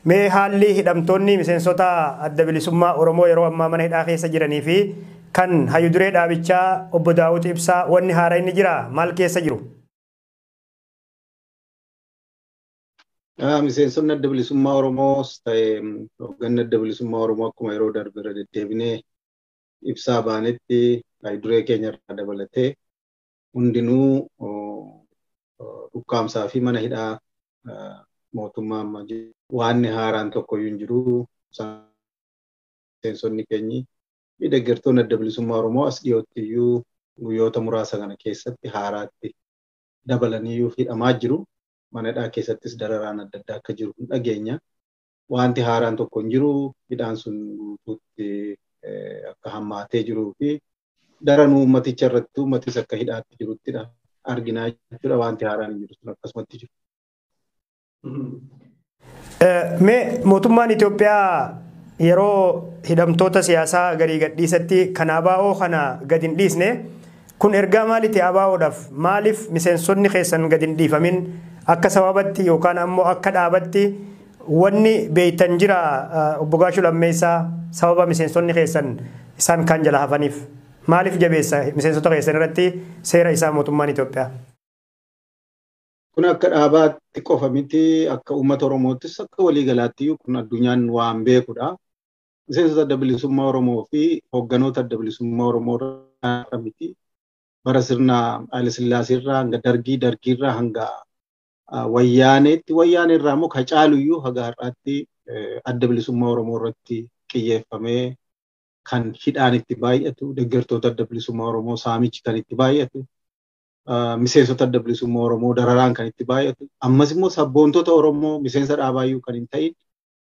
Mee haalli hidhamtoonni miseensota adda bilisummaa Oromoo yeroo ammaa mana hidhaa keessa jiranii fi kan hayyu duree dhaabichaa obbo Daawud Ibsaa wanni haaraa inni jira maal keessa jiru? Miseensonni adda bilisummaa Oromoos ta'ee hoogganni adda bilisummaa Oromoo akkuma yeroo darbe irra deddeebinee ibsaa baanetti hayyu duree keenya irraa dabalatee hundinuu ukkaamsaa fi mana hidhaa mootummaa amma waan haaraan tokko hin jiru. Miseensonni keenyi deeggartoonni adda bilisummaa Oromoo as dhiyootti iyyuu guyyoota muraasa kana keessatti haaraatti dabalaniyyuu hidhamaa jiru. Mana hidhaa keessattis dararaan adda addaa akka jiru dhageenya. Wanti haaraan tokko hin jiru. Hidhaan sun guutuutti akka hammaatee jiruu fi daranuu ummaticha irratti ummatis akka hidhaatti jiruttidha arginaa jechuudha. Wanti haaraan hin jiru sun akkasumatti jiru. Mee mootummaan Itoophiyaa yeroo hidhamtoota siyaasaa garii gadhiisatti kan ABO kana gad hin dhiisne kun ergaa maaliiti ABO'dhaaf? Maaliif miseensonni keessan gad hin dhiifamin akka sababatti yookaan ammoo akka dhaabatti wanni beeytan jira obbo Gaashuu Lammeessaa sababa miseensonni keessan isaan kan jala hafaniif maaliif jabeessa miseensota keessan irratti seera isaa mootummaan Itoophiyaa? Kun akka dhaabaatti qofa miti akka uummata Oromoottis akka waliigalaatti kun addunyaan waan beekudha. Miseensota adda bilisummaa Oromoo fi hoogganoota adda bilisummaa Oromoo irraa miti. Bara sirna Haile Sillaasee irraa hanga dargiirraa hanga wayyaaneetti irraa immoo ka caaluyyuu haga har'aatti adda bilisummaa Oromoo irratti xiyyeeffamee kan hidhaan itti baay'atu, deeggartoota adda bilisummaa Oromoo saamichi kan itti baay'atu, miseensota adda bilisummaa Oromoo dararaan kan itti baay'atu, ammas immoo sabboontota Oromoo miseensa dhaabaayyuu kan hin ta'in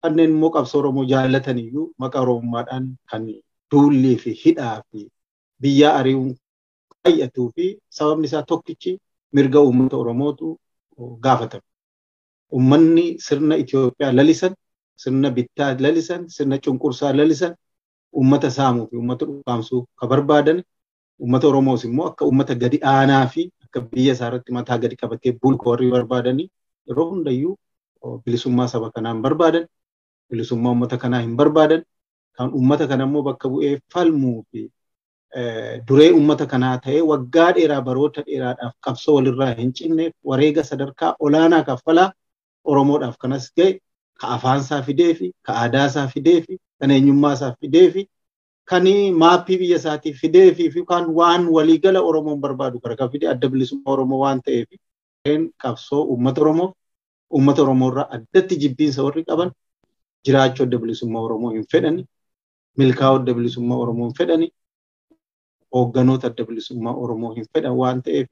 kanneen immoo qabsoo Oromoo jaallataniyyuu maqaa Oromummaadhaan kan duullii fi hidhaa fi biyya ari'uun baay'atuu fi sababni isaa tokkichi mirga uummata Oromootu gaafatama. Uummanni sirna Itoophiyaa lalisan, sirna bittaa lalisan, sirna cunqursaa lalisan, uummata saamuu fi uummata dhukaamsuu ka barbaadan, uummata Oromoos immoo akka uummata gadi aanaa fi akka biyya isaa irratti mataa gadi qabatee bulchu warri barbaadanii yeroo hundayyuu bilisummaa saba kanaa hin barbaadan, bilisummaa uummata kanaa hin barbaadan, kan uummata kana immoo bakka bu'ee falmuu fi duree uummata kanaa ta'ee waggaa dheeraa baroota dheeraadhaaf qabsoo walirraa hin cinneef wareega sadarkaa olaanaa kaffalaa Oromoodhaaf kanas ga'e ka afaansaa fidee fi ka aadaasaa fidee fi kan eenyummaasaa fidee fi kan maappii biyya isaatii fidee fi kan waan waliigala Oromoon barbaadu kan fidee adda bilisummaa Oromoo waan ta'eef qabsoo uummata Oromoo irraa addatti jibbiinsa warri qaban jiraachuu adda bilisummaa Oromoo hin fedhani, milkaa'uu adda bilisummaa Oromoo hin fedhani, hoogganoota adda bilisummaa Oromoo hin fedhan waan ta'eef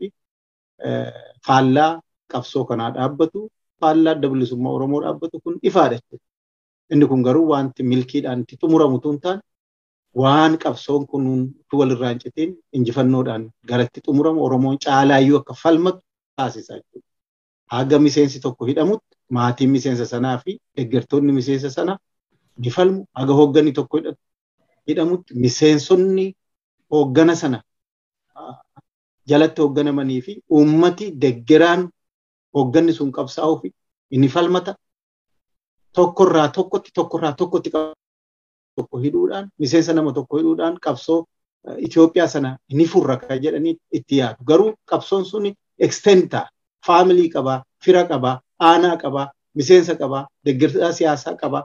faallaa qabsoo kanaa dhaabbatu, faallaa adda bilisummaa Oromoo dhaabbatu kun ifaadha jechuudha. Inni kun garuu wanti milkiidhaan itti xumuramu tun taane waan qabsoon kun walirraa hin citiin injifannoodhaan garatti xumuramu Oromoon caalaayyuu akka falmatu taasisa jechuudha. Haga miseensi tokko hidhamutti maatiin miseensa sanaa fi deeggartoonni miseensa sanaa ni falmu. Haga hoogganni tokko hidhamutti miseensonni hooggana sana jalatti hoogganamanii fi uummati deeggaraan hoogganni sun qabsaa'uu fi inni falmata. Tokkorraa tokkotti tokko hidhuudhaan miseensa nama tokko hidhuudhaan qabsoo Itoophiyaa sana ni furra kan jedhanii itti yaadu. Garuu qabsoon suni extenta faamilii qabaa, fira qabaa, aanaa qabaa, miseensa qabaa, deeggarsa siyaasaa qabaa.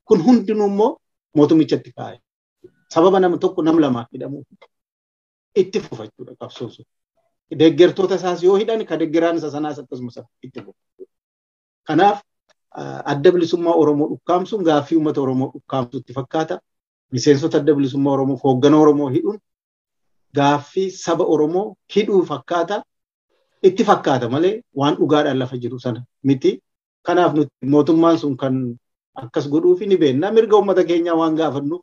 Kun hundinuu immoo mootummichatti kaa'e. Sababa nama tokko nam lama hidhamuu itti fufa jechuudha qabsoon sun. Deeggartoota isaas yoo hidhan ka deeggaraan isa sanaas akkasumas itti fufa. Kanaaf adda bilisummaa Oromoo dhukkaamsuun gaaffii uummata Oromoo dhukkaamsuutti fakkaata. Miseensota adda bilisummaa Oromoo hooggana Oromoo hidhuun gaaffii saba Oromoo hidhuu fakkaata. Itti fakkaata malee waan dhugaadhaan lafa jiru sana miti. Kanaaf nuti mootummaan sun kan akkas godhuuf ni beekna. Mirga uummata keenyaa waan gaafannuuf,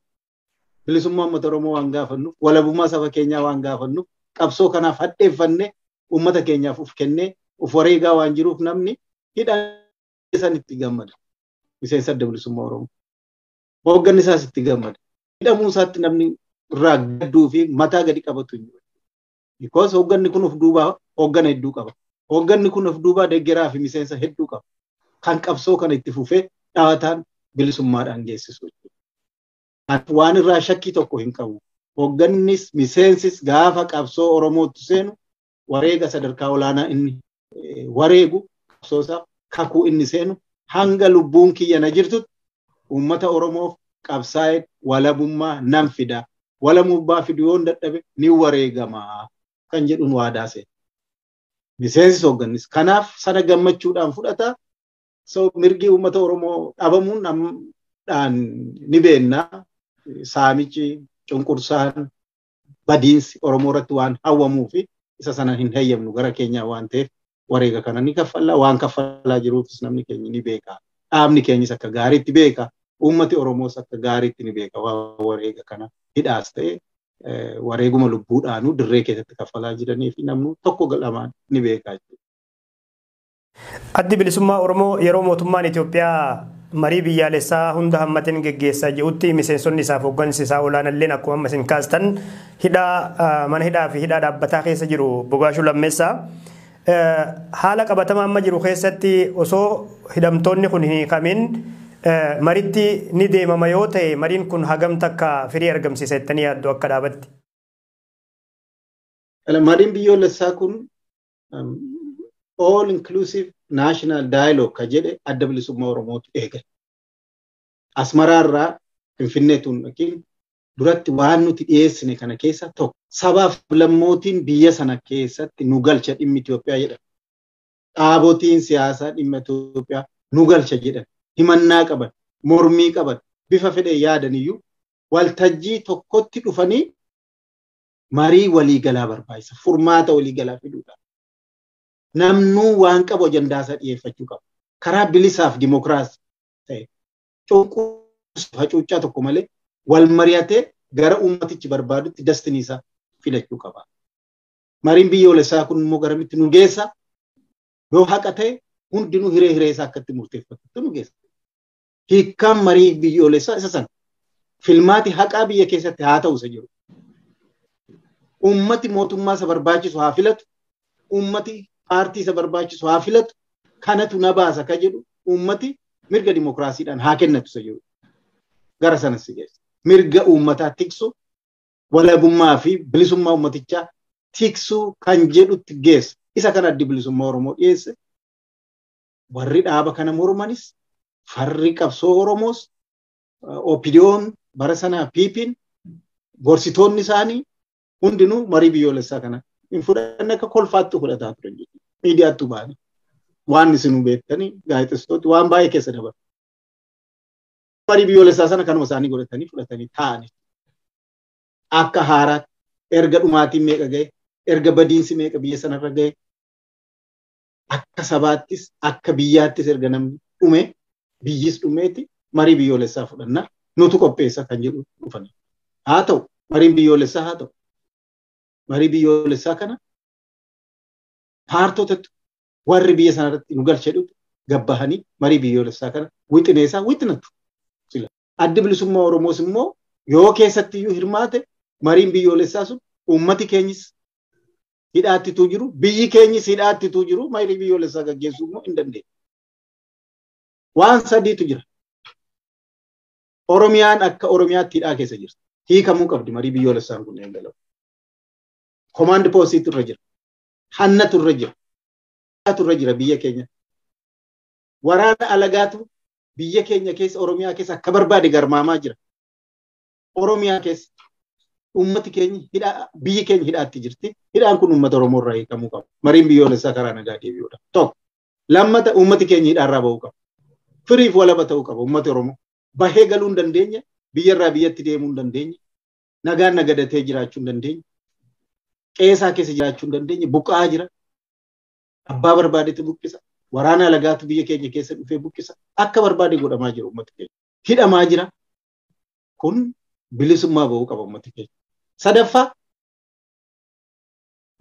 bilisummaa uummata Oromoo waan gaafannuuf, walabummaa saba keenyaa waan gaafannuuf, qabsoo kanaaf hadheeffannee uummata keenyaaf uf kennee uf wareegaa waan jiruuf namni hidhan san itti gammada. Miseensa adda bilisummaa Oromoo. Hoogganni isaas itti gammada. Hidhamuu isaatti namni irraa gadduu fi mataa gadi qabatu hin jiru. Because hoogganni kun of duubaa hooggana hedduu qaba. Hoogganni kun of duubaa deeggaraa fi miseensa hedduu qaba. kan qabsoo kana itti fufee dhaawataan bilisummaadhaan geessisu. Waan irraa shakkii tokko hin qabu. Hooggannis miseensis gaafa qabsoo Oromootti seenu wareega sadarkaa olaanaa inni wareegu qabsoosaaf kakuu inni seenu hanga lubbuun kiyya na jirtutti uummata Oromoof qabsaa'ee walabummaa nan fida. Walabummaa fiduu yoon dadhabe ni wareegama kan jedhuun waadaa seena. Miseensis hooggannis. Kanaaf sana gammachuudhaan fudhata. Mirgi uummata Oromoo dhabamuun ni beennaa. Saamichi, cunqursaan, badiinsi Oromoo irratti waan hawwamuu fi isa sana hin heeyyamnu gara keenyaa waan ta'eef wareega kana ni kaffalla. Waan kaffalaa jiruufis namni keenya ni beeka. Dhaabni keenyas akka gaariitti beeka. Uummati Oromoos akka gaariitti ni beeka. Wareega kana hidhaas ta'e wareeguma lubbuudhaanuu dirree keessatti kaffalaa jiranii fi namni tokko lamaan ni beeka. Addi bilisummaa Oromoo yeroo mootummaan Itoophiyaa marii biyyaalessaa hunda hammateen geggeessaa jirutti miseensonni isaaf hooggansi isaa olaanalleen akkuma amma isin kaastan mana hidhaa fi hidhaa dhaabbataa keessa jiru Bogaashuu Lammeessaa. Haala qabatamaa amma jiru keessatti osoo hidhamtoonni kun hin hiikamin maritti ni deemama yoo ta'e mariin kun hagam takka firii argamsiisa jettanii yaaddu akka dhaabatti? Mariin biyyoolessaa kun all inclusive national dialogue ka jedhe adda bilisummaa Oromootu eegale. Asmaraarraa Finfinneetuun dhaqiin duratti waan nuti dhiyeessine kana keessa tokko sabaaf lammootiin biyya sana keessatti nu galcha dhimmi Itoophiyaa jedhan. Dhaabotiin siyaasaa dhimma Itoophiyaa nu galcha jedhan. Himannaa qaban, mormii qaban, bifa fedhe yaadaniyyuu waltajjii tokkotti dhufanii marii waliigalaa barbaachisa. Furmaata waliigalaa fiduudha. Namnuu waan qabu ajandaasaa dhiyeeffachuu qaba. Karaa bilisaaf dimokiraasii ta'e cunqursaa hacuuccaa tokko malee wal mari'atee gara uummatichi barbaadutti destiniisaa filachuu qaba. Mariin biyyoolessaa kun immoo garamitti nu geessa? Yoo haqa ta'e hundinuu hiree isaa akkatti murteeffatutti nu geessa. Hiikkaan marii biyyoolessaa isa sana. Filmaati haqaa biyya keessatti haa ta'u isa jiru. Uummati mootummaa isa barbaachisu haa filatu. Uummati paartii isa barbaachisu haa filatu. Kanatu na baasa ka jedhu uummati mirga dimokiraasiidhaan haa kennatu isa jiru. Gara sanas si geessa. Mirga uummataa tiksu walabummaa fi bilisummaa uummatichaa tiksuu kan jedhutti geessa. Isa kan addi bilisummaa Oromoo dhiyeesse. Warri dhaaba kana mormanis farri qabsoo Oromoos OPDO'n bara sanaa PP'n gorsitoonni isaanii hundinuu marii biyyoolessaa kana hin fudhanne akka kolfaatti fudhataa turan jechuudha. Miidiyaatti ba'anii waan isinuu beektanii gaazexeessitooti waan baay'ee keessa dabalu. Marii biyyoolessaa sana kanuma isaanii godhatanii fudhatanii taa'anii akka haaraatti erga dhumaatiin meeqa ga'e erga badiinsi meeqa biyya sanarra ga'e akka sabaattis akka biyyaattis erga namni dhume biyyis dhumeeti marii biyyoolessaa fudhannaa nutu qopheessa kan jedhu dhufanii. Haa ta'u mariin biyyoolessaa haa ta'u marii biyyoolessaa kana paartotatti warri biyya sanarratti nu galchee dhufu gabbahanii marii biyyoolessaa kana wixineessaa wixinatu. Addi bilisummaa Oromoos immoo yoo keessatti iyyuu hirmaate mariin biyyoolessaa sun uummati keenyis hidhaattituu jiru biyyi keenyis hidhaattituu jiru marii biyyoolessaa gaggeessuu immoo hin dandeenye. Waan sadiitu jira. Oromiyaan akka Oromiyaatti hidhaa keessa jirti. Hiikamuu qabdi marii biyyoolessaan kunneen dalagu. Komaandi poosiitu irra jira. Hannatu irra jira. Hannatu irra jira biyya keenya. Waraana alagaatu biyya keenya keessa Oromiyaa keessa akka barbaade garmaamaa jira. Oromiyaa keessa uummati keenya biyyi keenya hidhaatti jirti. Hidhaan kun uummata Oromoo irraa hiikamuu qaba. Mariin biyyoolessaa karaa nagaa deebi'uudha. Tokko. Lammata uummati keenya hidhaarraa ba'uu qaba. Firiif walaba ta'uu qaba uummati Oromoo. Bahee galuu hin dandeenye, biyyarraa biyyatti deemuu hin dandeenye, nagaan nagadatee jiraachuu hin dandeenye, qeesaa keessa jiraachuu hin dandeenye, buqqa'aa jira. Abbaa barbaadetu buqqisa. Waraana alagaatu biyya keenya keessa dhufee buqqisa. Akka barbaade godhamaa jira uummati keenya. Hidhamaa jira. Kun bilisummaa ba'uu qaba uummati keenya. Sadaffaa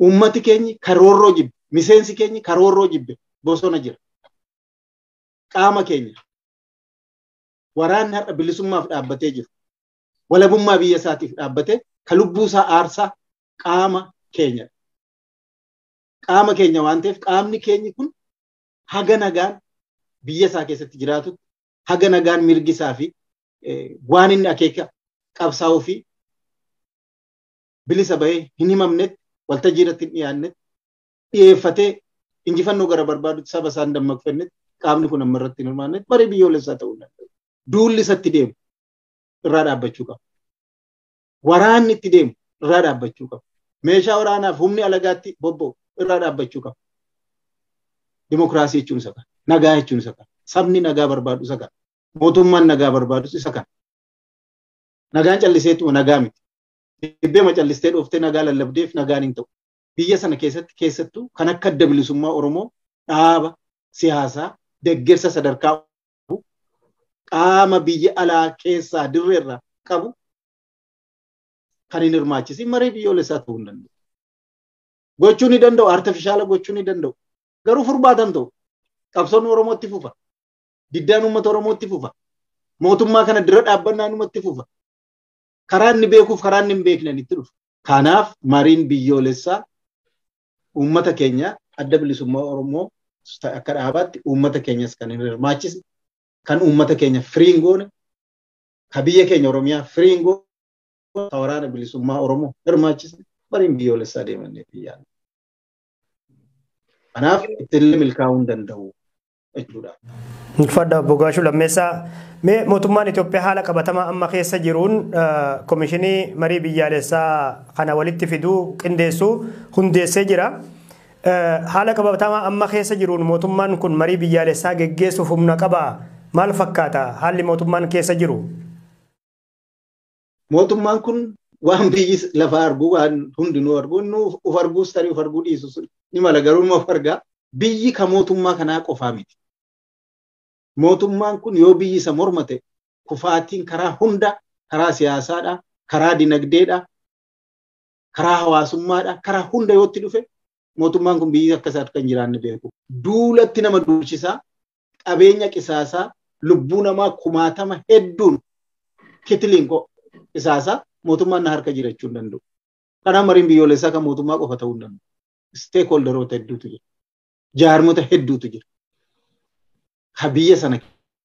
uummati keenya karoorroo jibbe, miseensi keenya karoorroo jibbe bosona jira. Qaama keenya waraanni har'a bilisummaaf dhaabbatee jiru. Walabummaa biyya isaatiif dhaabbatee ka lubbuu isaa aarsaa qaama keenya. Qaama keenya waan ta'eef qaamni keenya kun haga nagaan biyya isaa keessatti jiraatu haga nagaan mirgi isaa fi waan inni akeeka qabsaa'uu fi bilisa bahee hin himamnetti waltajjii irratti hin dhiyaannetti dhiyeeffatee injifannoo gara barbaadutti saba isaan dammaqfannetti qaamni kun amma irratti hin hirmaannetti marii biyyoolessaa ta'uu danda'u. Duulli isatti deemu irraa dhaabbachuu qaba. Waraanni itti deemu irraa dhaabbachuu qaba. Meeshaa waraanaaf humni alagaatti bobba'u irraa dhaabbachuu qaba. Dimokiraasii jechuun isa kana. Nagaa jechuun isa kana. Sabni nagaa barbaadu isa kana. Mootummaan nagaa barbaadus isa kana. Nagaan calliseetuma nagaa miti. Dhibbeema callistee dhooftee nagaa lallabdeef nagaan hin ta'u. Biyya sana keessattuu kan akka adda bilisummaa Oromoo dhaaba siyaasaa deeggarsa sadarkaa qaama biyya alaa keessaa dirreerraa qabu kan hin hirmaachisiin marii biyyoolessaa ta'uu hin danda'u. Gochuu ni danda'u, artifishaala gochuu ni danda'u. Garuu furmaatan ta'u. Qabsoon Oromootti fufa. Diddaan uummata Oromootti fufa. Mootummaa kana dura dhaabbannaan uummatti fufa. Karaa inni beekuuf karaa inni hin beekne itti dhufa. Kanaaf mariin biyyoolessaa uummata keenya adda bilisummaa Oromoo akka dhaabaatti uummata keenyas kan hin hirmaachisne, kan uummata keenya firiin goone, kan biyya keenya Oromiyaa firiin goone, kan waraana bilisummaa Oromoo hirmaachisne mariin biyyoolessaa deemannee biyyaadha. Kanaaf ittillee milkaa'uu hin danda'u jechuudha. Fadda Bogaashuu Lammeessaa mee mootummaan Itoophiyaa haala qabatamaa amma keessa jiruun komishinii marii biyyaalessaa kana walitti fiduu qindeessuu hundeessee jira. Haala qabatamaa amma keessa jiruun mootummaan kun marii biyyaalessaa geggeessuuf humna qabaa? Maal fakkaata haalli mootummaan keessa jiru? Mootummaan kun waan biyyi lafa argu waan hundinuu argu uf arguus tarii uf arguu dhiisus ni mala garuu uf argaa biyyi ka mootummaa kanaa qofaa miti. Mootummaan kun yoo biyyi isa mormate kufaatiin karaa hunda karaa siyaasaadha, karaa dinagdeedha, karaa hawaasummaadha, karaa hunda yootti dhufe mootummaan kun biyyi akka isaatti kan jiraanne beeku. Duulatti nama duulchisaa, qabeenya qisaasaa, lubbuu namaa kumaatama hedduun kitiliin qisaasaa mootummaan na harka jirachuu hin danda'u. Kanaaf mariin biyyoolessaa kan mootummaa qofa ta'uu hin danda'u. Steekholderoota hedduutu jira. Jaarmota hedduutu jira. Ka biyya sana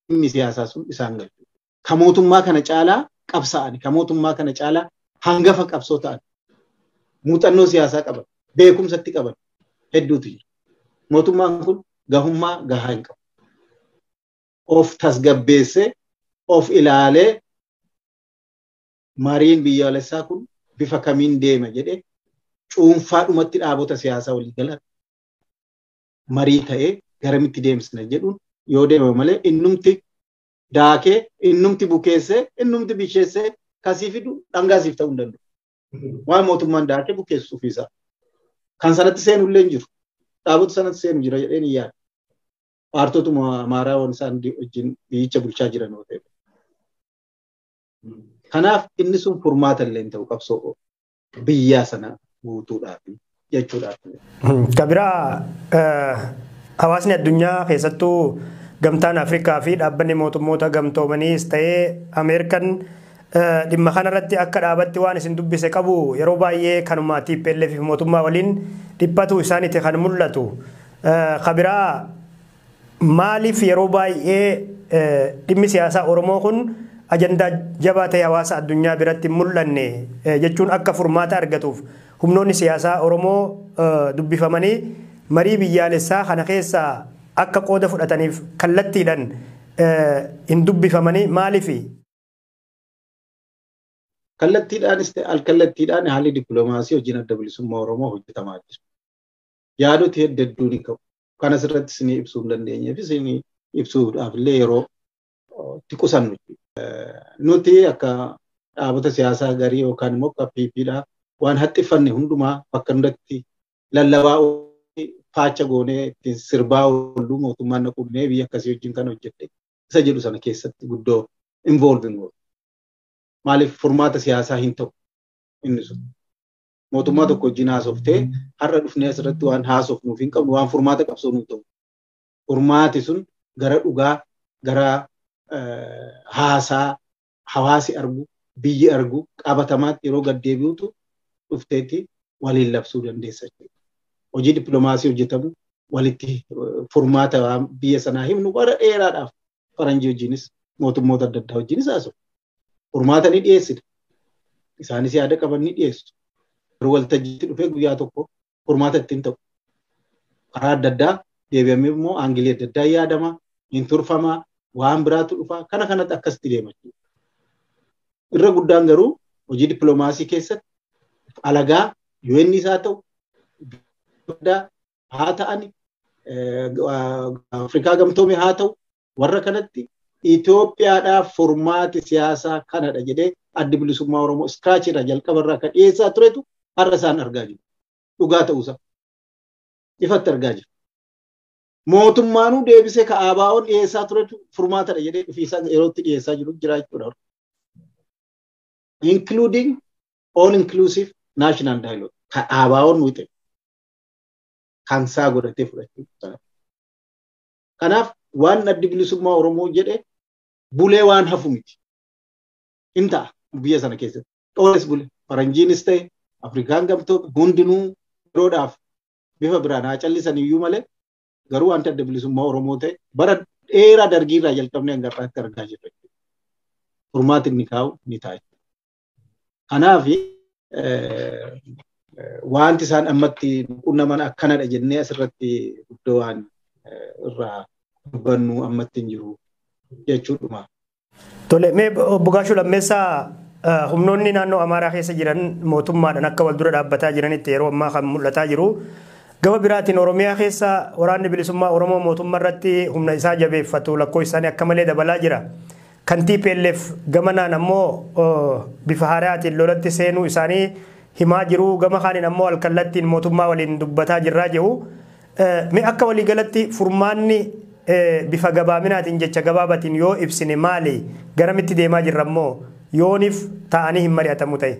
inni siyaasaa sun isaan galchu. Ka mootummaa kana caalaa qabsaa'ani. Ka mootummaa kana caalaa hangafa qabsoo ta'an. Muuxannoo siyaasaa qaban. Beekumsatti qaban. Hedduutu jira. Mootummaan kun gahummaa gahaa hin qabu. Of tasgabbeessee, of ilaalee mariin biyyaalessaa kun bifa kamiin deema jedhee cuunfaadhumatti dhaabota siyaasaa walii galan marii ta'ee garamitti deemsina jedhuun yoo deemame malee innumti daakee, innumti bukeessee, innumti bisheessee kasii fidu dhangaasiif ta'uu hin danda'u. Waan mootummaan daakee bukeessu ofiisaa. Kan sanatti seenullee hin jiru. Dhaabota sanatti seenu jira jedheen hin yaadu. Paartotuma amaaraa waan isaan wajjin biyyicha bulchaa jiran yoo ta'e. Kanaaf inni sun furmaata illee ta'u qabsoo biyyaa sana guutuudhaaf jechuudhaaf. Kabiraa hawaasni addunyaa keessattuu gamtaan Afrikaa fi dhaabbanni mootummoota gamtoomaniis ta'ee Ameerikaan dhimma kanarratti akka dhaabatti waan isin dubbise qabu yeroo baay'ee kanuma TPLF fi mootummaa waliin dhiphatu isaaniiti kan mul'atu. Kabiraa maaliif yeroo baay'ee dhimmi siyaasaa Oromoo kun ajandaa jabaa ta'e hawaasa addunyaa biratti mul'anne jechuun akka furmaata argatuuf humnoonni siyaasaa Oromoo dubbifamanii marii biyyaalessaa kana keessaa akka qooda fudhataniif kallattiidhaan hin dubbifamanii maaliifi? Kallattiidhaanis ta'e alkallattiidhaan haalli dippiloomaasii hojiin adda bilisummaa Oromoo hojjetamaa jira. Yaadoti hedduu ni qabu. Kan asirratti isin ibsuu hin dandeenyeef isin ibsuudhaaf illee yeroo itti qusannu. Nuti akka dhaabota siyaasaa garii yookaan immoo akka PPdha waan haxxiffanne hundumaa bakka hundatti lallabaa faacha goonee ittiin sirbaa ooluu mootummaan naqubnee biyya akkasii wajjin kan hojjette isa jedhu sana keessatti guddoo involving godhu. Maaliif furmaata siyaasaa hin ta'u inni sun. Mootummaa tokko wajjin haasoftee har'a dhufnee asirratti waan haasofnuuf hin qabnu waan furmaata qabsoo nu ta'u. Furmaati sun gara dhugaa gara haasaa hawaasi argu biyyi argu qabatamaatti yeroo gaddeebi'utu dhufteetti waliin labsuu dandeessa. Hojii dippiloomaasii hojjetamu walitti furmaata biyya sanaa himnu bara dheeraadhaaf faranjii wajjinis mootummoota adda addaa wajjinis haasa'u. Furmaata ni dhiyeessina. Isaanis yaada qaban ni dhiyeessu. Yeroo waltajjiitti dhufee guyyaa tokko furmaata ittiin ta'u. Karaa adda addaa deebi'amee immoo aangilee adda addaa yaadama, hin turfama, waan biraatu dhufa. Kana kanatti akkasitti deema. Irra guddaan garuu hojii dippiloomaasii keessatti alagaa UN's haa ta'u, haa ta'ani, Afrikaa gamtoomee haa ta'u, warra kanatti Itoophiyaadhaaf furmaati siyaasaa kanadha jedhee addi bilisummaa Oromoo iskiraachii irraa jalqabarraa kan dhiyeessaa turetu har'a isaan argaa jiru. Dhugaa ta'uusaa ifatti argaa jiru. Mootummaanuu deebisee ka ABO'n dhiyeessaa turetu furmaatadha jedhee dhufiisaa yerootti dhiyeessaa jiru jira jechuudha. Including all inclusive national dialogue ka ABO'n wixe kan isaa godhatee fudhachuu. Kanaaf waan addi bilisummaa Oromoo jedhe bulee waan hafu miti. Inta biyya sana keessatti. Xooles bulee faranjiinis ta'e Afrikaan gamtoomee hundinuu yeroodhaaf bifa biraan haa callisan iyyuu malee garuu wanta adda bilisummaa Oromoo ta'e bara dheeraa dargii irraa jalqabnee hanga har'aatti argaa jirra. Furmaati inni kaa'u ni ta'a. Kanaaf wanti isaan ammatti qunnaman akkanadha jennee asirratti iddoo waan irraa dubbannu ammatti hin jiru jechuudha. Tole mee obbo Gaashuu Lammeessaa humnoonni naannoo Amaaraa keessa jiran mootummaadhaan akka wal dura dhaabbataa jiranitti yeroo ammaa kan mul'ataa jiru. Gama biraatiin Oromiyaa keessa waraanni bilisummaa Oromoo mootummaa irratti humna isaa jabeeffatu lakkoofsi isaanii akka malee dabalaa jira. Kan TPLF gamanaan ammoo bifa haaraatiin lolatti seenuu isaanii himaa jiru. Gama kaaniin ammoo alkallattiin mootummaa waliin dubbataa jirraa jiru. Mee akka waliigalatti furmaanni bifa gabaaminaatiin jecha gabaabatiin yoo ibsine maali? Garamitti deemaa jirra ammoo yooniif ta'anii hin mari'atamu ta'e?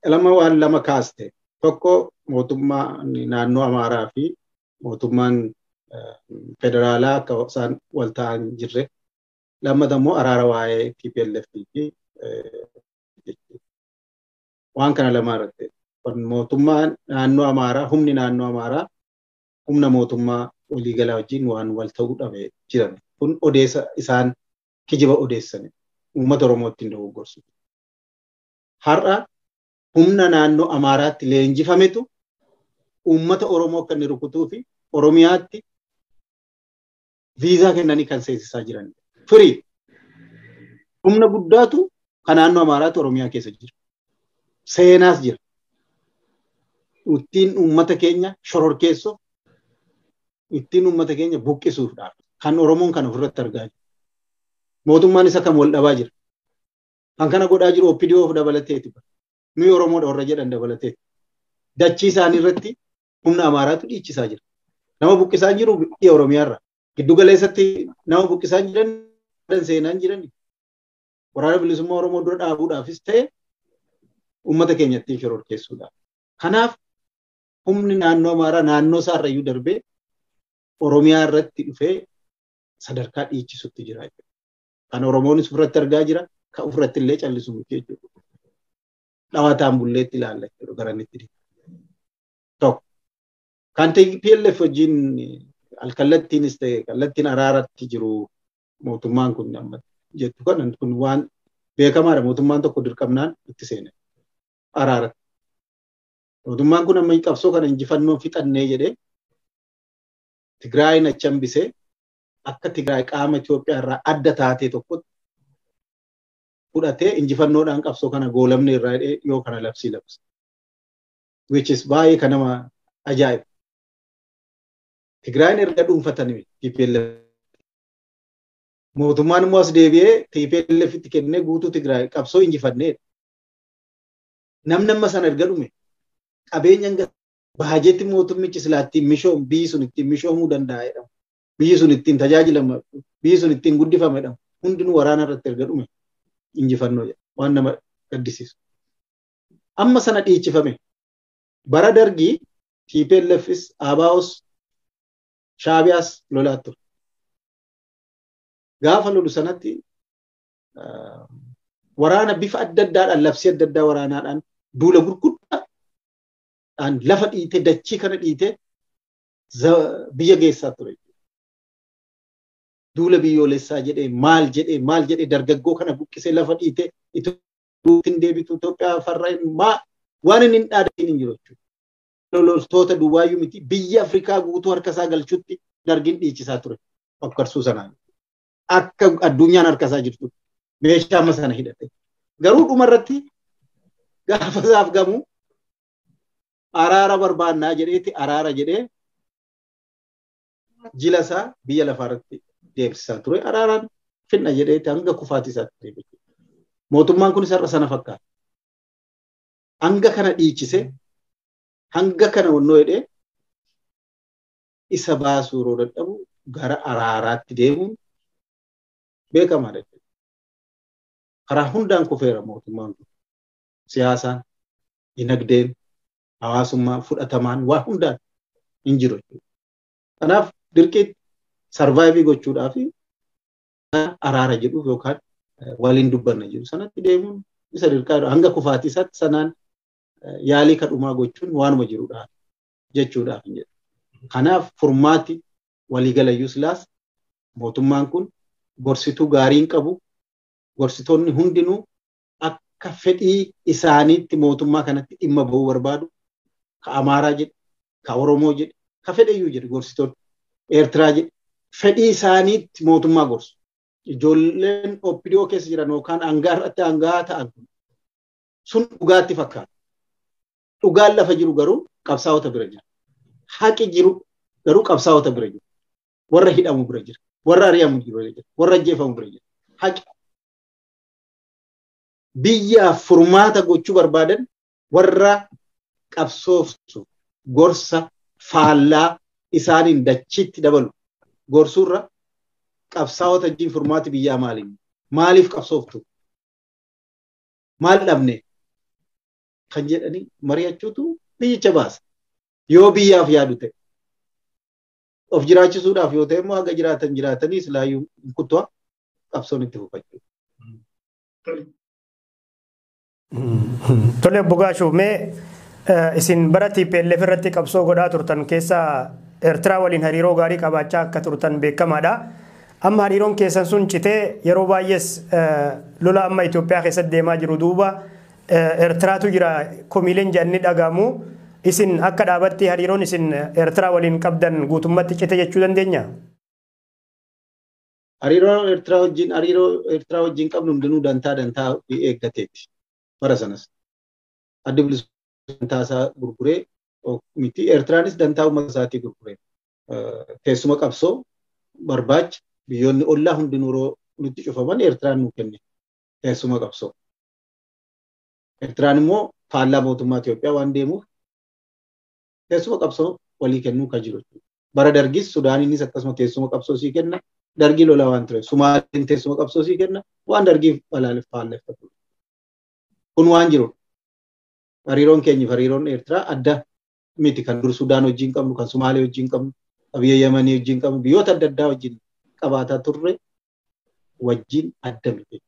Waan lama kaaste. Tokko mootummaan naannoo Amaaraa fi mootummaan federaalaa akka isaan wal ta'an jirre. Lammata immoo araara waa'ee TPLF fi waan kana lama irratti. Mootummaan naannoo Amaaraa, humni naannoo Amaaraa, humna mootummaa waliigalaa wajjin waan wal ta'uu dhabe jiran. Kun odeessa isaan kijiba odeessani. Uummata Oromootti hin dogoggorsu. Har'a humna naannoo Amaaraatti leenjifametu uummata Oromoo akka inni rukutuu fi Oromiyaatti viizaa kennanii kan seesisaa jiran. Firii humna guddaatu kan naannoo Amaaraatti Oromiyaa keessa jira. Seenaas jira. Ittiin uummata keenya shororkeessuuf, ittiin uummata keenya buqqisuudhaaf kan Oromoon kan ofirratti argaa jiru. Mootummaan isa kam wal dhabaa jira. Kan kana godhaa jiru OPDO dabalateeti. Nuyi Oromoodha warra jedhan dabalateeti. Dachii isaanii irratti humna Amaaraatu dhiichisaa jira. Nama buqqisaa jiru biyya Oromiyaarra. Giddu galeessatti nama buqqisaa jiran seenaan jiran. Waraana bilisummaa Oromoo dura dhaabuudhaafis ta'e uummata keenya ittiin shororkeessuudhaaf. Kanaaf humni naannoo Amaaraa naannoo isaarrayyuu darbee Oromiyaa irratti dhufee sadarkaa dhiichisutti jira. Kan Oromoonis ofirratti argaa jira, kan ofirratti illee callisu miti jechuudha. Dhawataan bulleetti ilaalla jechuudha garannitti. Tokko. Kan TPLF wajjin alkallattiinis ta'e kallattiin araaratti jiru mootummaan kun amma jettu kan kun waan beekamaadha. Mootummaan tokko dirqamnaan itti seene araaratti. Mootummaan kun amma qabsoo kana injifannoo fixannee jedhee Tigraayin achi hambisee akka Tigraay qaama Itoophiyaa irraa adda taatee tokkotti fudhatee injifannoodhaan qabsoo kana goolamne irraa yoo kana labsii labse. Which is baay'ee kan nama ajaa'ibu. Tigraayin erga dhuunfatanii TPLF. Mootummaan immoo as deebi'ee TPLF itti kennee guutuu Tigraay qabsoo injifannee. Namni amma sana erga dhume qabeenya baajetti mootummichi silaa ittiin mishoom biyyi sun ittiin mishoomuu danda'a jedhamu. Biyyi sun ittiin tajaajilama, biyyi sun ittiin guddifama jedhamu. Hundinuu waraana irratti erga dhume injifannoo jedha. Waan nama gaddisiisu. Amma sana dhiichifame. Bara dargii TPLFis, ABO's, Shaabiyaas lolaa ture. Gaafa lolu sanatti waraana bifa adda addaadhaan labsii adda addaa waraanaadhaan duula gurguddaa lafa dhiite dachii kana dhiite biyya geessaa ture. Duula biyyoolessaa jedhee maal jedhee dargaggoo kana buqqisee lafa dhiite ittiin deebitu Itoophiyaa farreen waan inni hin dhaadatin hin jiru jechuudha. Loltoota duwwaayyuu miti biyya Afrikaa guutuu harka isaa galchutti dargiin dhiichisaa ture fakkarsuu sanaan. Akka addunyaan harka isaa jirtu meeshaa amma sana hidhate. Garuu dhumarratti gaafa isaaf gamu araara barbaannaa jedheeti araara jedhee jila isaa biyya lafaarratti deebisaa ture. Araaraan finna jedheeti hanga kufaatii isaatti deebisu. Mootummaan kun sarara sana fakkaata. Hanga kana dhiichise hanga kana wannoo jedhee isa baasuu yeroo dadhabu gara araaraatti deemuun beekamaadha. Karaa hundaan kufeera mootummaan kun. Siyaasaan, dinagdeen, hawaasummaan, fudhatamaan waa hundaan hin jiru. Kanaaf dirqii sarvaayivii gochuudhaaf araara jedhuuf yookaan waliin dubbanna jedhu sanatti deemuun isa dirqaa hanga kufaatii isaatti sanaan yaalii kadhumaa gochuun waanuma jirudha jechuudhaaf hin jedhu. Kanaaf furmaati waliigalayyuu silaas mootummaan kun gorsituu gaarii hin qabu. Gorsitoonni hundinuu akka fedhii isaaniitti mootummaa kanatti dhimma bahuu barbaadu. Ka Amaaraa jedhe, ka Oromoo jedhe, ka fedhayyuu jedhe gorsitoonni. Eertiraa jedhe fedhii isaaniitti mootummaa gorsu. Ijoolleen OPDO keessa jiran yookaan hangaarratti hangaa ta'an sun dhugaatti fakkaata. Dhugaan lafa jiru garuu qabsaa'ota bira jira. Haqi jiru garuu qabsaa'ota bira jira. Warra hidhamu bira jira. Warra ari'amu bira jira. Warra ajjeefamu bira jira. Haqi. Biyyaaf furmaata gochuu barbaadan warra qabsoofsu gorsa faallaa isaaniin dachiitti dabalu gorsuurra qabsaa'ota wajjin furmaati biyyaa maaliin maaliif qabsooftu maal dhabne kan jedhanii mari'achuutu biyyicha baasa. Yoo biyyaaf yaadu ta'e of jiraachisuudhaaf yoo ta'e immoo haga jiraatanii silaayyuu kuttaa qabsoon itti fufachuu. Tole Bogaashuu mee isin bara TPLF irratti qabsoo godhaa turtan keessaa Eertiraa waliin hariiroo gaarii qabaachaa akka turtan beekamaadha. Amma hariiroon keessan sun citee yeroo baay'ees lola amma Itoophiyaa keessatti deemaa jiru duuba Eertiraatu jira komiileen jedhanii dhagahamu. Isin akka dhaabatti hariiroon isin Eertiraa waliin qabdan guutummaatti cite jechuu dandeenya? Hariiroo Eertiraa wajjin qabnu hundinuu dantaa eeggateeti. Bara sanas adda bilisummaa dantaa isaa gurguree miti Eertiraanis dantaa uummata isaatii gurguree teessuma qabsoo barbaacha biyyoonni ollaa hundinuu nutti cufaman Eertiraan nuu kenne teessuma qabsoo. Eertiraan immoo faallaa mootummaa Itoophiyaa waan deemuuf teessuma qabsoo walii kennuu kan jiru. Bara dargis Sudaaniinis akkasuma teessuma qabsoo sii kenna. Dargii lolaa waan ture. Sumaaliin teessuma qabsoo sii kenna. Waan dargiif faalleffatu. Kun waan jiru. Hariiroon keenyaaf hariiroon Eertiraa adda miti kan dur Sudaan wajjin qabnu, kan Sumaalee wajjin qabnu, biyya Yemanii wajjin qabnu, biyyoota adda addaa wajjin qabaataa turre wajjin adda miti.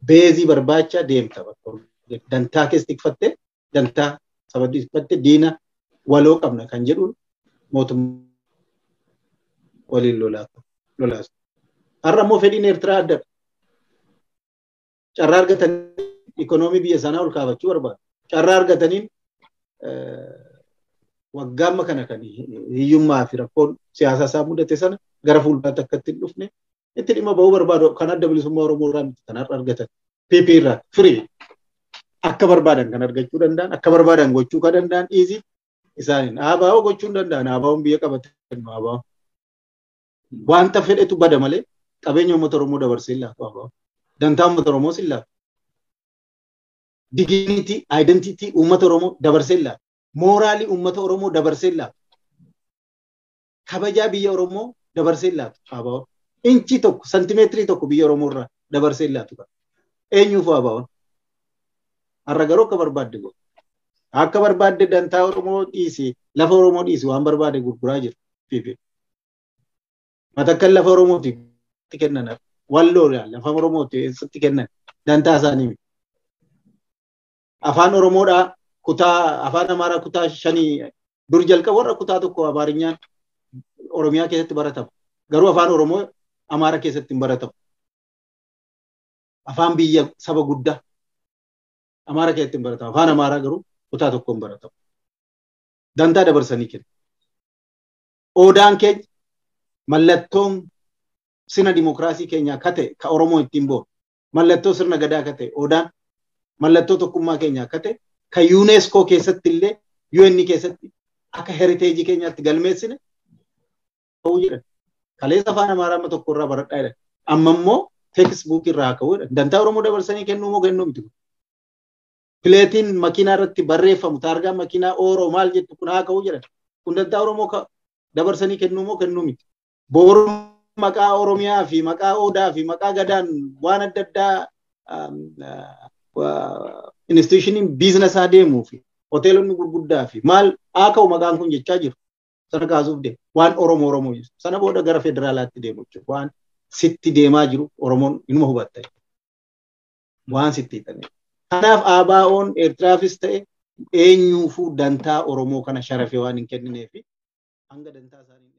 Beezii barbaacha deemta. Dantaa keessa tikfatte, dantaa saba tikfatte diina waloo qabna kan jedhuun mootummaa waliin lolaas. Har'a immoo fedhiin Eertiraa adda. Carraa argatan ikonoomii biyya sanaa ol kaafachuu barbaadu. Carraa argataniin waggaamma kana kan hiyyummaa fi rakkoon siyaasaa isaa mudate sana gara fuulduraatti akka ittiin dhufne itti dhimma bahuu barbaadu. Kan adda bilisummaa Oromoo irraa miti kan har'a argatan. PP irraa firii akka barbaadan kan argachuu danda'an, akka barbaadan gochuu kan danda'an dhiisii isaaniin ABO gochuu hin danda'an. ABO'n biyya qabate ABO. Wanta fedhetu bada malee qabeenya uummata Oromoo dabarsee laatu ABO. Dantaa uummata Oromoo sin laatu. Dignity, identity uummata Oromoo dabarsee laatu. Mooraalii uummata Oromoo dabarsee laatu. Kabajaa biyya Oromoo dabarsee laatu ABO. Inchi tokko santimeetirii tokko biyya Oromoo irraa dabarsee laatu. Eenyuuf ABO? Har'a garuu akka barbaadde godhu. Akka barbaadde dantaa Oromoo dhiisi, lafa Oromoo dhiisi waan barbaade gurguraa jiru. Matakkan lafa Oromooti kennan. Walloo lafa Oromooti eessatti kennan. Dantaa isaanii. Afaan Oromoodhaa kutaa afaan Amaaraa kutaa 5 dur jalqaba warra kutaa tokko Amaarinyaan Oromiyaa keessatti baratama. Garuu afaan Oromoo Amaaraa keessatti hin baratamu. Afaan biyya saba guddaa Amaaraa keessatti hin baratamu. Afaan Amaaraa garuu kutaa tokko hin baratamu. Dantaa dabarsanii kenna. Odaan keenya mallattoon sina dimokiraasii keenya akka ta'e ka Oromoo ittiin boonu. Mallattoo sirna gadaa akka ta'e odaan mallattoo tokkummaa keenya akka ta'e ka UNESCO keessatti illee UN keessatti akka heriteejii keenyaatti galmeessine ta'uu jedhan. Kaleessa afaan Amaaraa amma tokko irraa baradhaa jedhan. Amma immoo teekisbuuk irraa haa ka'uu jedhan. Dantaa Oromoo dabarsanii kennuu moo kennuu miti? Pileetiin makiinaa irratti barreeffamu taargaan makiinaa Oromoo maal jettu kun haa ka'uu jedhan. Kun dantaa Oromoo dabarsanii kennuu moo kennuu miti? Boru maqaa Oromiyaa fi maqaa Odaa fi maqaa Gadaan waan adda addaa institushiniin biizinasa deemuu fi hoteelonni gurguddaa fi maal haa ka'u maqaan kun jechaa jiru. Sana kaasuuf deemu waan Oromoo jiru. Sana booda gara federaalaatti deemu jechuudha. Waan sitti deemaa jiru Oromoon inuma hubatta. Waan sitti hiixanne. Kanaaf ABO'n Eertiraafis ta'e eenyuufuu dantaa Oromoo kana sharafee waan hin kennineef hanga dantaa isaanii